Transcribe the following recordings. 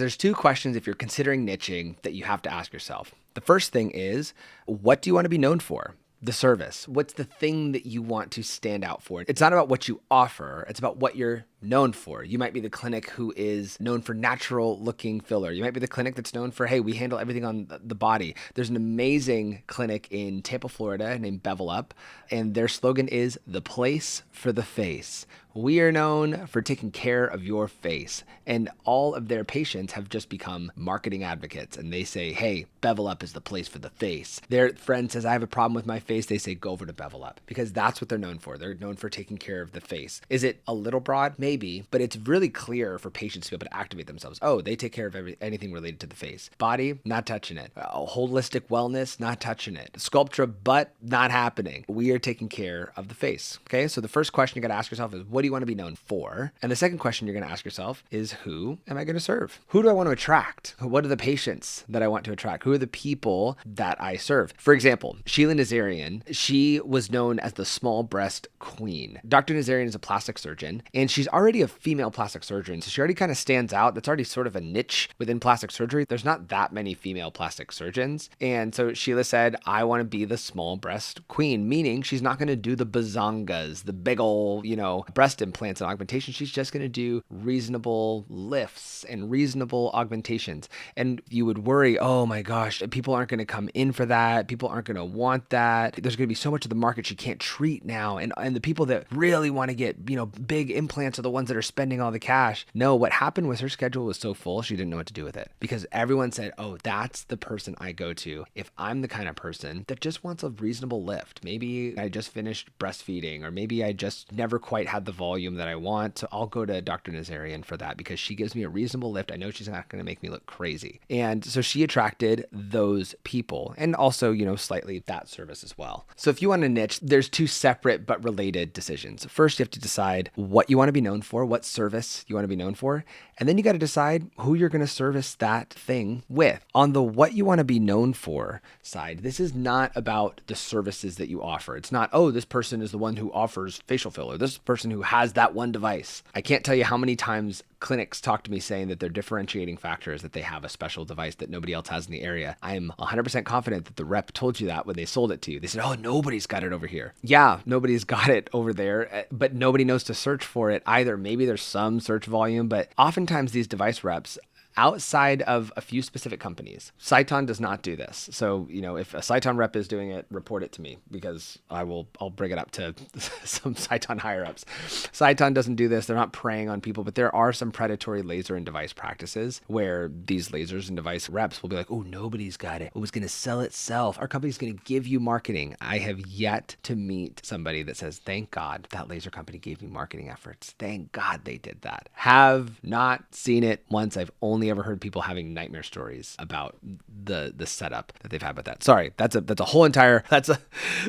There's two questions if you're considering niching that you have to ask yourself. The first thing is, what do you want to be known for? The service. What's the thing that you want to stand out for? It's not about what you offer, it's about what you're known for. You might be the clinic who is known for natural looking filler. You might be the clinic that's known for, hey, we handle everything on the body. There's an amazing clinic in Tampa, Florida named Bevel Up, and their slogan is the place for the face. We are known for taking care of your face. And all of their patients have just become marketing advocates. And they say, hey, Bevel Up is the place for the face. Their friend says, I have a problem with my face. They say, go over to Bevel Up, because that's what they're known for. They're known for taking care of the face. Is it a little broad? Maybe, but it's really clear for patients to be able to activate themselves. Oh, they take care of anything related to the face. Body, not touching it. Holistic wellness, not touching it. Sculptra, butt, not happening. We are taking care of the face. Okay, so the first question you got to ask yourself is, what do you want to be known for? And the second question you're going to ask yourself is, who am I going to serve? Who do I want to attract? What are the patients that I want to attract? Who are the people that I serve? For example, Sheila Nazarian, she was known as the small breast queen. Dr. Nazarian is a plastic surgeon, and she's already a female plastic surgeon, so she already kind of stands out. That's already sort of a niche within plastic surgery. There's not that many female plastic surgeons. And so Sheila said, I want to be the small breast queen, meaning she's not going to do the bazongas, the big ol', breast implants and augmentation. She's just going to do reasonable lifts and reasonable augmentations. And you would worry, oh my gosh, people aren't going to come in for that. People aren't going to want that. There's going to be so much of the market she can't treat now. And the people that really want to get, big implants are the ones that are spending all the cash. No, what happened was her schedule was so full, she didn't know what to do with it, because everyone said, oh, that's the person I go to if I'm the kind of person that just wants a reasonable lift. Maybe I just finished breastfeeding, or maybe I just never quite had the volume that I want. So I'll go to Dr. Nazarian for that, because she gives me a reasonable lift. I know she's not going to make me look crazy. And so she attracted those people, and also, slightly that service as well. So if you want to niche, there's two separate but related decisions. First, you have to decide what you want to be known for, what service you want to be known for, and then you got to decide who you're going to service that thing with. On the what you want to be known for side, this is not about the services that you offer. It's not, oh, this person is the one who offers facial filler, this person who has that one device. I can't tell you how many times clinics talk to me saying that their differentiating factor is that they have a special device that nobody else has in the area. I am 100% confident that the rep told you that when they sold it to you. They said, oh, nobody's got it over here. Yeah, nobody's got it over there, but nobody knows to search for it either. Maybe there's some search volume, but oftentimes these device reps, outside of a few specific companies, Cyton does not do this. So, if a Cyton rep is doing it, report it to me, because I'll bring it up to some Cyton higher ups. Cyton doesn't do this. They're not preying on people, but there are some predatory laser and device practices where these lasers and device reps will be like, oh, nobody's got it. It was going to sell itself. Our company's going to give you marketing. I have yet to meet somebody that says, thank God that laser company gave me marketing efforts. Thank God they did that. Have not seen it once. I've only ever heard people having nightmare stories about the setup that they've had with that. Sorry, that's an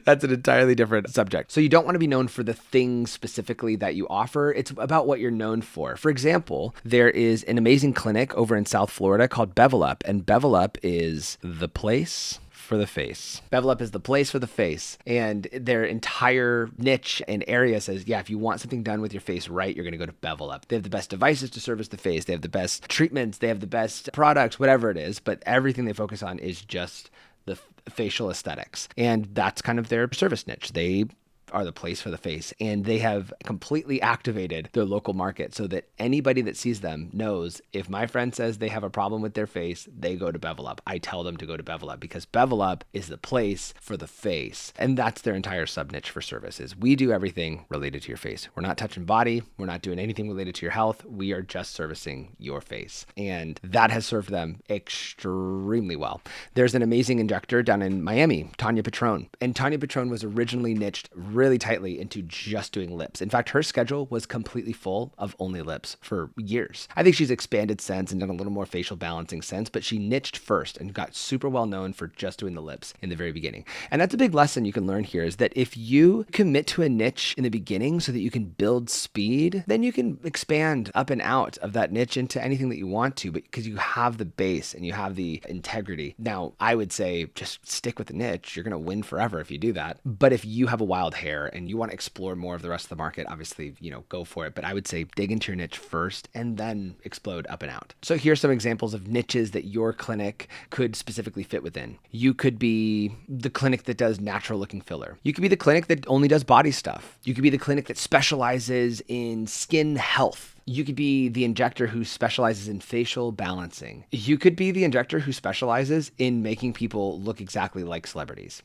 entirely different subject. So you don't want to be known for the thing specifically that you offer. It's about what you're known for. For example, there is an amazing clinic over in South Florida called Bevel Up, and Bevel Up is the place for the face. Bevel Up is the place for the face, and their entire niche and area says, yeah, if you want something done with your face right, you're going to go to Bevel Up. They have the best devices to service the face. They have the best treatments. They have the best products, whatever it is, but everything they focus on is just the facial aesthetics. And that's kind of their service niche. They are the place for the face, and they have completely activated their local market so that anybody that sees them knows, if my friend says they have a problem with their face, they go to Bevel Up. I tell them to go to Bevel Up, because Bevel Up is the place for the face. And that's their entire sub niche for services. We do everything related to your face. We're not touching body. We're not doing anything related to your health. We are just servicing your face. And that has served them extremely well. There's an amazing injector down in Miami, Tanya Patron. And Tanya Patron was originally niched really tightly into just doing lips. In fact, her schedule was completely full of only lips for years. I think she's expanded since and done a little more facial balancing since, but she niched first and got super well known for just doing the lips in the very beginning. And that's a big lesson you can learn here, is that if you commit to a niche in the beginning so that you can build speed, then you can expand up and out of that niche into anything that you want to, but because you have the base and you have the integrity. Now, I would say just stick with the niche. You're going to win forever if you do that. But if you have a wild hair care and you want to explore more of the rest of the market, obviously, go for it. But I would say dig into your niche first and then explode up and out. So here's some examples of niches that your clinic could specifically fit within. You could be the clinic that does natural looking filler. You could be the clinic that only does body stuff. You could be the clinic that specializes in skin health. You could be the injector who specializes in facial balancing. You could be the injector who specializes in making people look exactly like celebrities.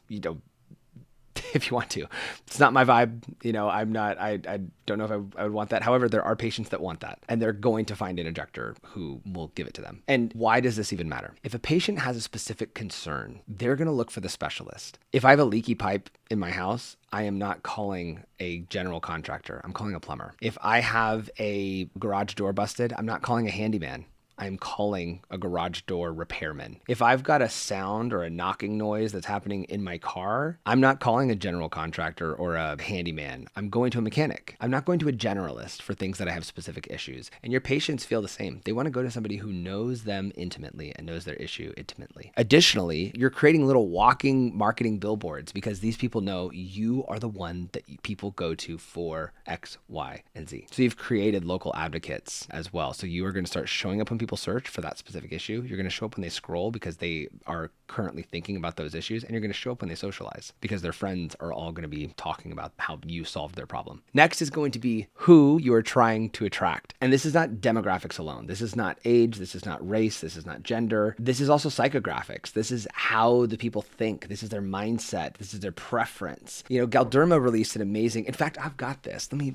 If you want to. It's not my vibe. I don't know if I would want that. However, there are patients that want that, and they're going to find an injector who will give it to them. And why does this even matter? If a patient has a specific concern, they're going to look for the specialist. If I have a leaky pipe in my house, I am not calling a general contractor. I'm calling a plumber. If I have a garage door busted, I'm not calling a handyman. I'm calling a garage door repairman. If I've got a sound or a knocking noise that's happening in my car, I'm not calling a general contractor or a handyman. I'm going to a mechanic. I'm not going to a generalist for things that I have specific issues. And your patients feel the same. They want to go to somebody who knows them intimately and knows their issue intimately. Additionally, you're creating little walking marketing billboards because these people know you are the one that people go to for X, Y, and Z. So you've created local advocates as well. So you are going to start showing up when people search for that specific issue. You're going to show up when they scroll because they are currently thinking about those issues, and you're going to show up when they socialize because their friends are all going to be talking about how you solved their problem. Next is going to be who you are trying to attract. And this is not demographics alone. This is not age. This is not race. This is not gender. This is also psychographics. This is how the people think. This is their mindset. This is their preference. Galderma released an amazing, in fact, I've got this. Let me...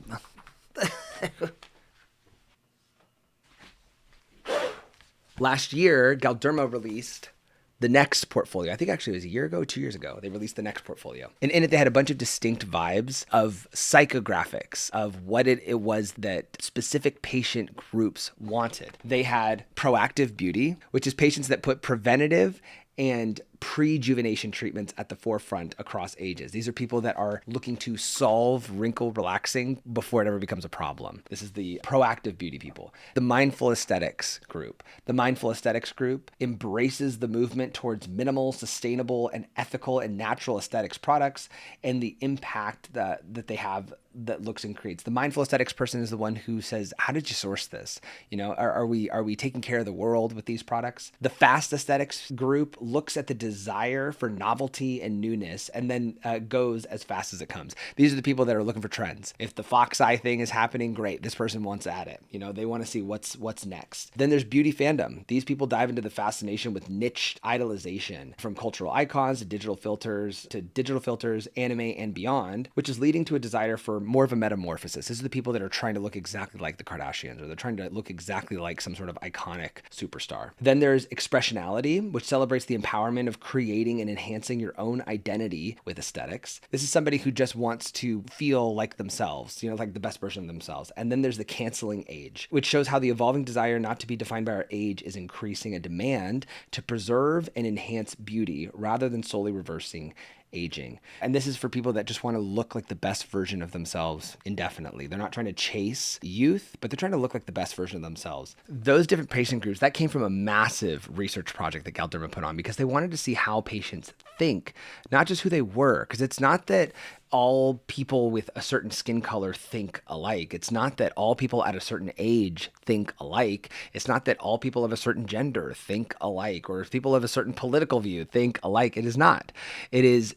Last year, Galderma released the Next portfolio. I think actually it was a year ago, 2 years ago, they released the Next portfolio. And in it, they had a bunch of distinct vibes of psychographics, of what it was that specific patient groups wanted. They had proactive beauty, which is patients that put preventative and prejuvenation treatments at the forefront across ages. These are people that are looking to solve wrinkle relaxing before it ever becomes a problem. This is the proactive beauty people. The mindful aesthetics group. The mindful aesthetics group embraces the movement towards minimal, sustainable, and ethical and natural aesthetics products and the impact that they have that looks and creates. The mindful aesthetics person is the one who says, how did you source this? Are we taking care of the world with these products? The fast aesthetics group looks at the desire for novelty and newness and then goes as fast as it comes. These are the people that are looking for trends. If the fox eye thing is happening, great. This person wants at it. They want to see what's next. Then there's beauty fandom. These people dive into the fascination with niche idolization from cultural icons to digital filters, anime and beyond, which is leading to a desire for more of a metamorphosis. These are the people that are trying to look exactly like the Kardashians, or they're trying to look exactly like some sort of iconic superstar. Then there's expressionality, which celebrates the empowerment of creating and enhancing your own identity with aesthetics. This is somebody who just wants to feel like themselves, like the best version of themselves. And then there's the canceling age, which shows how the evolving desire not to be defined by our age is increasing a demand to preserve and enhance beauty rather than solely reversing aging. And this is for people that just want to look like the best version of themselves indefinitely. They're not trying to chase youth, but they're trying to look like the best version of themselves. Those different patient groups, that came from a massive research project that Galderma put on because they wanted to see how patients think, not just who they were. Because it's not that all people with a certain skin color think alike. It's not that all people at a certain age think alike. It's not that all people of a certain gender think alike, or if people of a certain political view think alike. It is not. It is,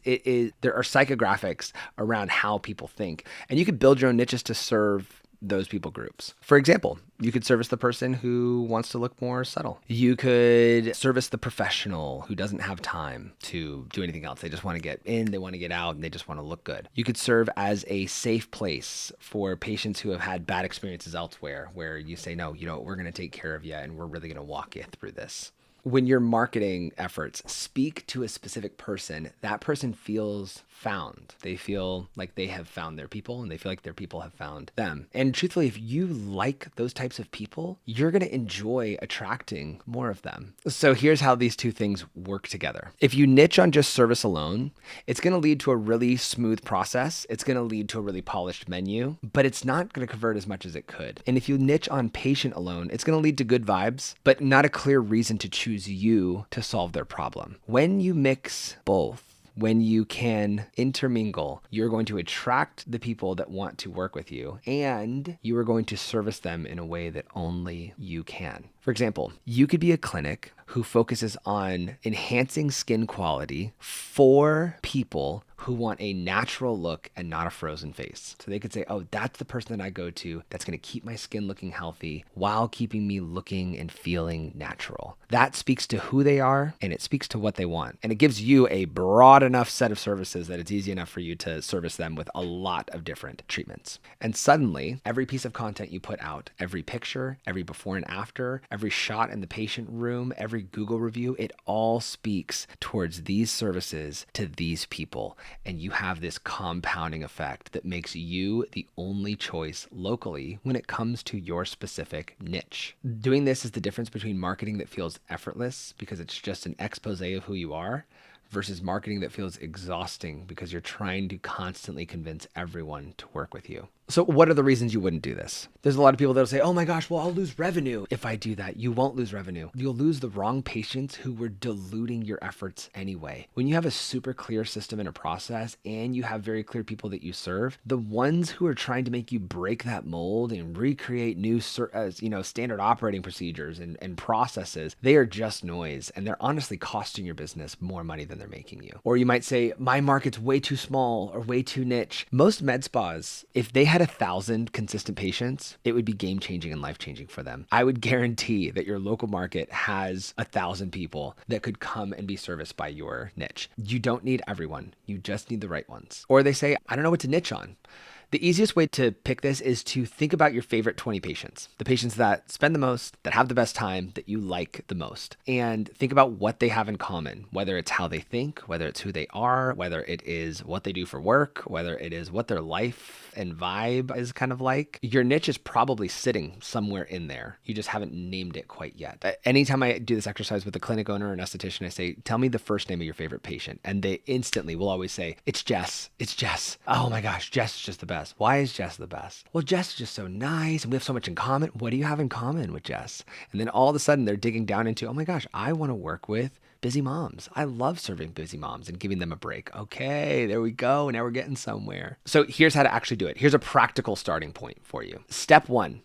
there are psychographics around how people think, and you could build your own niches to serve those people groups. For example, you could service the person who wants to look more subtle. You could service the professional who doesn't have time to do anything else. They just want to get in, they want to get out, and they just want to look good. You could serve as a safe place for patients who have had bad experiences elsewhere, where you say, no, we're going to take care of you and we're really going to walk you through this. When your marketing efforts speak to a specific person, that person feels found. They feel like they have found their people, and they feel like their people have found them. And truthfully, if you like those types of people, you're going to enjoy attracting more of them. So here's how these two things work together. If you niche on just service alone, it's going to lead to a really smooth process. It's going to lead to a really polished menu, but it's not going to convert as much as it could. And if you niche on patient alone, it's going to lead to good vibes, but not a clear reason to choose you to solve their problem. When you mix both, When you can intermingle, you're going to attract the people that want to work with you, and you are going to service them in a way that only you can. For example, you could be a clinic who focuses on enhancing skin quality for people who want a natural look and not a frozen face. So they could say, oh, that's the person that I go to that's going to keep my skin looking healthy while keeping me looking and feeling natural. That speaks to who they are, and it speaks to what they want. And it gives you a broad enough set of services that it's easy enough for you to service them with a lot of different treatments. And suddenly, every piece of content you put out, every picture, every before and after, every shot in the patient room, every Google review, it all speaks towards these services to these people. And you have this compounding effect that makes you the only choice locally when it comes to your specific niche. Doing this is the difference between marketing that feels effortless because it's just an expose of who you are versus marketing that feels exhausting because you're trying to constantly convince everyone to work with you. So what are the reasons you wouldn't do this? There's a lot of people that'll say, oh my gosh, well, I'll lose revenue if I do that. You won't lose revenue. You'll lose the wrong patients who were diluting your efforts anyway. When you have a super clear system and a process and you have very clear people that you serve, the ones who are trying to make you break that mold and recreate new standard operating procedures and processes, they are just noise, and they're honestly costing your business more money than they're making you. Or you might say, my market's way too small or way too niche. Most med spas, if they had 1,000 consistent patients, it would be game-changing and life-changing for them. I would guarantee that your local market has 1,000 people that could come and be serviced by your niche. You don't need everyone. You just need the right ones. Or they say, I don't know what to niche on. The easiest way to pick this is to think about your favorite 20 patients, the patients that spend the most, that have the best time, that you like the most, and think about what they have in common, whether it's how they think, whether it's who they are, whether it is what they do for work, whether it is what their life and vibe is kind of like. Your niche is probably sitting somewhere in there. You just haven't named it quite yet. Anytime I do this exercise with a clinic owner or an esthetician, I say, tell me the first name of your favorite patient. And they instantly will always say, it's Jess. It's Jess. Oh my gosh, Jess is just the best. Why is Jess the best? Well, Jess is just so nice and we have so much in common. What do you have in common with Jess? And then all of a sudden they're digging down into, oh my gosh, I want to work with busy moms. I love serving busy moms and giving them a break. Okay, there we go. Now we're getting somewhere. So here's how to actually do it. Here's a practical starting point for you. Step 1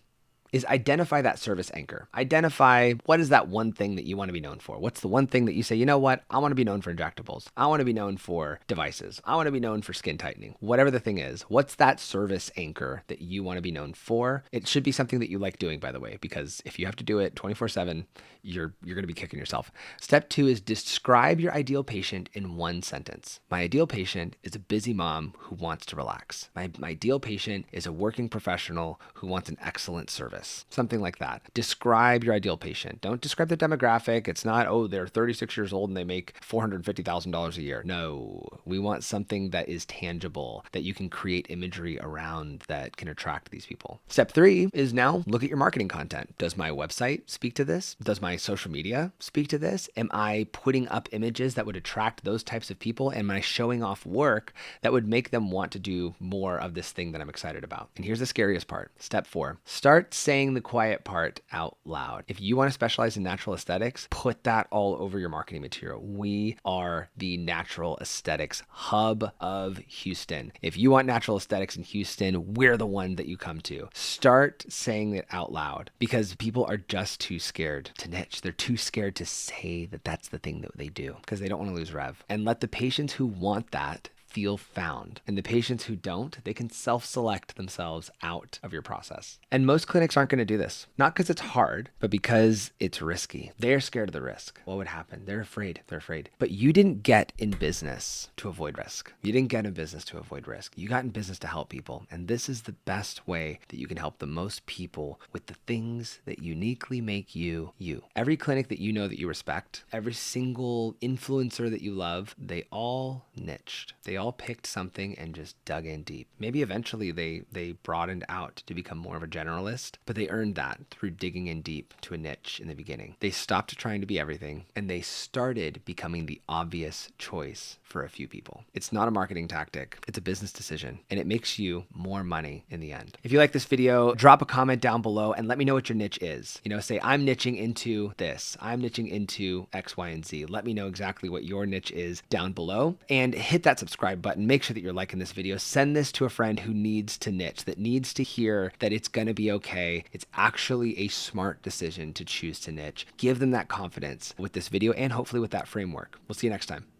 is identify that service anchor. Identify what is that one thing that you want to be known for. What's the one thing that you say, you know what? I want to be known for injectables. I want to be known for devices. I want to be known for skin tightening. Whatever the thing is, what's that service anchor that you want to be known for? It should be something that you like doing, by the way, because if you have to do it 24/7, you're going to be kicking yourself. Step 2 is describe your ideal patient in one sentence. My ideal patient is a busy mom who wants to relax. My ideal patient is a working professional who wants an excellent service. Something like that. Describe your ideal patient. Don't describe the demographic. It's not, oh, they're 36 years old and they make $450,000 a year. No, we want something that is tangible, that you can create imagery around that can attract these people. Step 3 is now look at your marketing content. Does my website speak to this? Does my social media speak to this? Am I putting up images that would attract those types of people? Am I showing off work that would make them want to do more of this thing that I'm excited about? And here's the scariest part. Step 4, start saying the quiet part out loud. If you want to specialize in natural aesthetics, put that all over your marketing material. We are the natural aesthetics hub of Houston. If you want natural aesthetics in Houston, we're the one that you come to. Start saying it out loud because people are just too scared to niche. They're too scared to say that that's the thing that they do because they don't want to lose rev. And let the patients who want that feel found. And the patients who don't, they can self-select themselves out of your process. And most clinics aren't going to do this. Not because it's hard, but because it's risky. They're scared of the risk. What would happen? They're afraid. They're afraid. But you didn't get in business to avoid risk. You didn't get in business to avoid risk. You got in business to help people. And this is the best way that you can help the most people with the things that uniquely make you, you. Every clinic that you know that you respect, every single influencer that you love, they all niched. They all picked something and just dug in deep. Maybe eventually they broadened out to become more of a generalist, but they earned that through digging in deep to a niche in the beginning. They stopped trying to be everything, and they started becoming the obvious choice for a few people. It's not a marketing tactic, it's a business decision, and it makes you more money in the end. If you like this video, drop a comment down below and let me know what your niche is. Say I'm niching into this, I'm niching into X, Y, and Z. Let me know exactly what your niche is down below, and hit that subscribe button. Make sure that you're liking this video. Send this to a friend who needs to niche, that needs to hear that it's gonna be okay. It's actually a smart decision to choose to niche. Give them that confidence with this video and hopefully with that framework. We'll see you next time.